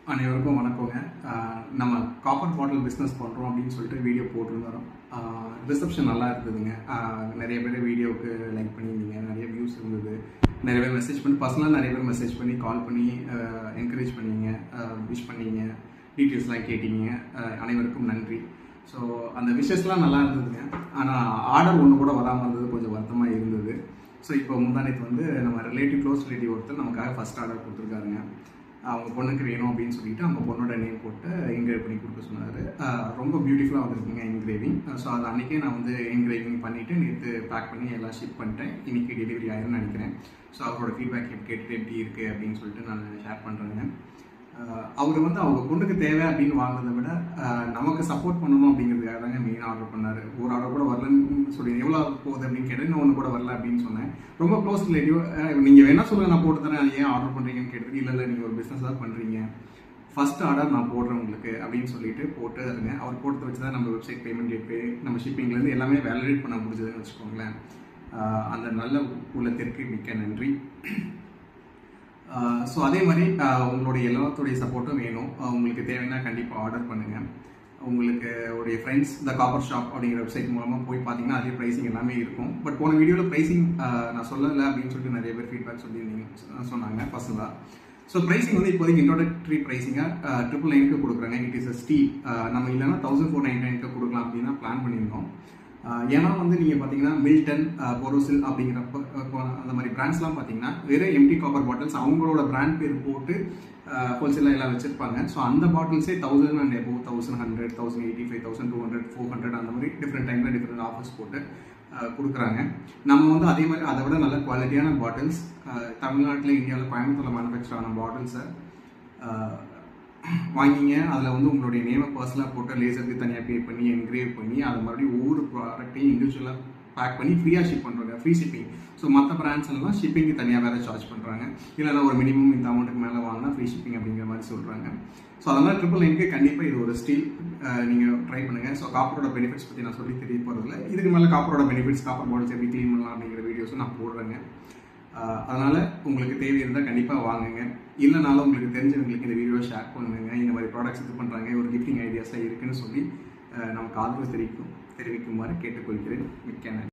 அனைவருக்கும் வணக்கங்க. நம்ம காப்பர் பாட்டில் பிஸ்னஸ் பண்ணுறோம் அப்படின்னு சொல்லிட்டு வீடியோ போட்டிருந்தோம். ரிசப்ஷன் நல்லா இருந்ததுங்க. நிறைய பேர் வீடியோவுக்கு லைக் பண்ணியிருந்தீங்க, நிறைய வியூஸ் இருந்தது. நிறைய பேர் மெசேஜ் பண்ணி பர்சனலாக நிறைய பேர் மெசேஜ் பண்ணி கால் பண்ணி என்கரேஜ் பண்ணீங்க, விஷ் பண்ணீங்க, டீட்டெயில்ஸ்லாம் கேட்டீங்க. அனைவருக்கும் நன்றி. ஸோ அந்த விஷஸ்லாம் நல்லா இருந்ததுங்க. ஆனால் ஆர்டர் ஒன்று கூட வராமல் இருந்தது கொஞ்சம் வருத்தமாக இருந்தது. ஸோ இப்போ முந்தானத்து வந்து நம்ம க்ளோஸ் ரிலேட்டிவ் ஒருத்தர் நமக்காக ஃபஸ்ட் ஆர்டர் கொடுத்துருக்காருங்க. அவங்க பொண்ணுக்கு வேணும் அப்படின்னு சொல்லிட்டு அவங்க பொண்ணோட நேம் போட்டு என்கிரேவ் பண்ணி கொடுக்க சொன்னார். ரொம்ப பியூட்டிஃபுல்லாக வந்துருக்குங்க என்கிரேவிங். ஸோ அது அன்றைக்கே நான் வந்து என்கிரேவிங் பண்ணிவிட்டு நேற்று பேக் பண்ணி எல்லாம் ஷிப் பண்ணிட்டேன். இன்றைக்கி டெலிவரி ஆயிரும்னு நினைக்கிறேன். ஸோ அவரோட ஃபீட்பேக் கேட்டுட்டு எப்படி இருக்குது அப்படின்னு சொல்லிட்டு நான் ஷேர் பண்ணுறேங்க. அவர் வந்து அவங்க பொண்ணுக்கு தேவை அப்படின்னு வாங்கினதை விட நமக்கு சப்போர்ட் பண்ணணும் அப்படிங்கிறதுக்காக தாங்க மெயின் ஆர்டர் பண்ணார். ஒரு ஆர்டர் கூட வரலன்னு சொல்லி எவ்வளோ போகுது அப்படின்னு கேட்டு இன்னும் ஒன்று கூட வரல அப்படின்னு சொன்னேன். ரொம்ப க்ளோஸ் ரிலேட்டிவ், நீங்கள் வேணா சொல்லுங்கள் நான் போட்டு தரேன், ஏன் ஆர்டர் பண்ணுறீங்கன்னு கேட்டதுக்கு இல்லை நீங்கள் ஒரு பிஸ்னஸ் தான் பண்ணுறீங்க, ஃபர்ஸ்ட் ஆர்டர் நான் போடுறேன் உங்களுக்கு அப்படின்னு சொல்லிட்டு போட்டு இருங்க. அவர் போட்டு வச்சு தான் நம்ம வெப்சைட் பேமெண்ட் கேட்பே நம்ம ஷிப்பிங்லேருந்து எல்லாமே வேலிடேட் பண்ண முடிஞ்சதுன்னு வச்சுக்கோங்களேன். அந்த நல்ல உள்ளத்திற்கு மிக்க நன்றி. ஸோ அதே மாதிரி உங்களுடைய எல்லாத்துடைய சப்போர்ட்டும் வேணும். உங்களுக்கு தேவைன்னா கண்டிப்பாக ஆர்டர் பண்ணுங்கள். உங்களுக்கு உடைய ஃப்ரெண்ட்ஸ் த காப்பர் ஷாப் அப்படிங்கிற வெப்சைட் மூலமாக போய் பார்த்தீங்கன்னா அதே ப்ரைஸிங் எல்லாமே இருக்கும். பட் போன வீடியோவில் ப்ரைஸிங் நான் சொல்லலை அப்படின்னு சொல்லிட்டு நிறைய பேர் ஃபீட்பேக் சொல்லியிருந்தீங்க சொன்னாங்க பர்சனலாக. ஸோ ப்ரைஸிங் வந்து இப்போதைக்கு இன்ட்ரோடக்டரி ப்ரைஸிங்காக 999 கொடுக்குறாங்க. It is a steel. நம்ம இல்லைன்னா 1499 கொடுக்கலாம் அப்படின்னு தான் பிளான் பண்ணியிருந்தோம். ஏன்னா வந்து நீங்கள் பார்த்தீங்கன்னா மில்டன், போரோசில் அப்படிங்கிறப்ப அந்த மாதிரி பிராண்ட்ஸ்லாம் பார்த்தீங்கன்னா வெறும் எம்டி காப்பர் பாட்டில்ஸ் அவங்களோட பிராண்ட் பேர் போட்டு ஹோல்சேலாக எல்லாம் வச்சுருப்பாங்க. ஸோ அந்த பாட்டில்ஸே 1000 அண்ட் எபோவ் 1100, 1085, 1200, 400 அந்த மாதிரி டிஃப்ரெண்ட் டைமில் டிஃப்ரெண்ட் ஆஃபர்ஸ் போட்டு கொடுக்குறாங்க. நம்ம வந்து அதே மாதிரி அதை விட நல்ல குவாலிட்டியான பாட்டில்ஸ் தமிழ்நாட்டில் இந்தியாவில் கோயம்புத்தூரில் மேனுஃபேக்சர் ஆன பாட்டில்ஸை வாங்கிங்க. அதில் வந்து உங்களுடைய நேமை பர்சனலாக போட்டு லேசருக்கு தனியாக பே பண்ணி என்கிரேவ் பண்ணி அதை மறுபடியும் ஒவ்வொரு ப்ராடக்ட்டையும் இண்டிவிஜுவலாக பேக் பண்ணி ஃப்ரீயாக ஷிப் பண்ணுறாங்க, ஃப்ரீ ஷிப்பிங். ஸோ மற்ற பிராண்ட்ஸ்லாம் ஷிப்பிங்கு தனியாக வேறு சார்ஜ் பண்ணுறாங்க. இல்லைனா ஒரு மினிமம் இந்த அமௌண்ட்டுக்கு மேலே வாங்கினா ஃப்ரீ ஷிப்பிங் அப்படிங்கிற மாதிரி சொல்கிறாங்க. ஸோ அதனால் 999 கண்டிப்பாக இது ஒரு ஸ்டீல் நீங்கள் ட்ரை பண்ணுங்கள். ஸோ காப்பரோட பெனிஃபிட்ஸ் பற்றி நான் சொல்லி தெரிய போகிறதில்ல. இதுக்கு மேலே காப்பரோட பெனிஃபிட்ஸ், காப்பர் பாட்டில்ஸ் எப்படி க்ளீன் பண்ணலாம் அப்படிங்கிற வீடியோஸும் நான் போடுறேங்க. அதனால் உங்களுக்கு தேவை இருந்தால் கண்டிப்பாக வாங்குங்க. இல்லைனாலும் உங்களுக்கு தெரிஞ்சவங்களுக்கு இந்த வீடியோவை ஷேர் பண்ணுங்க. இந்த மாதிரி ப்ராடக்ட்ஸ் இது பண்ணுறாங்க, ஒரு கிஃப்டிங் ஐடியாஸாக இருக்குதுன்னு சொல்லி நமக்கு ஆதரவு தெரிவிக்குமாறு கேட்டுக்கொள்கிறேன். மிக்க நன்றி.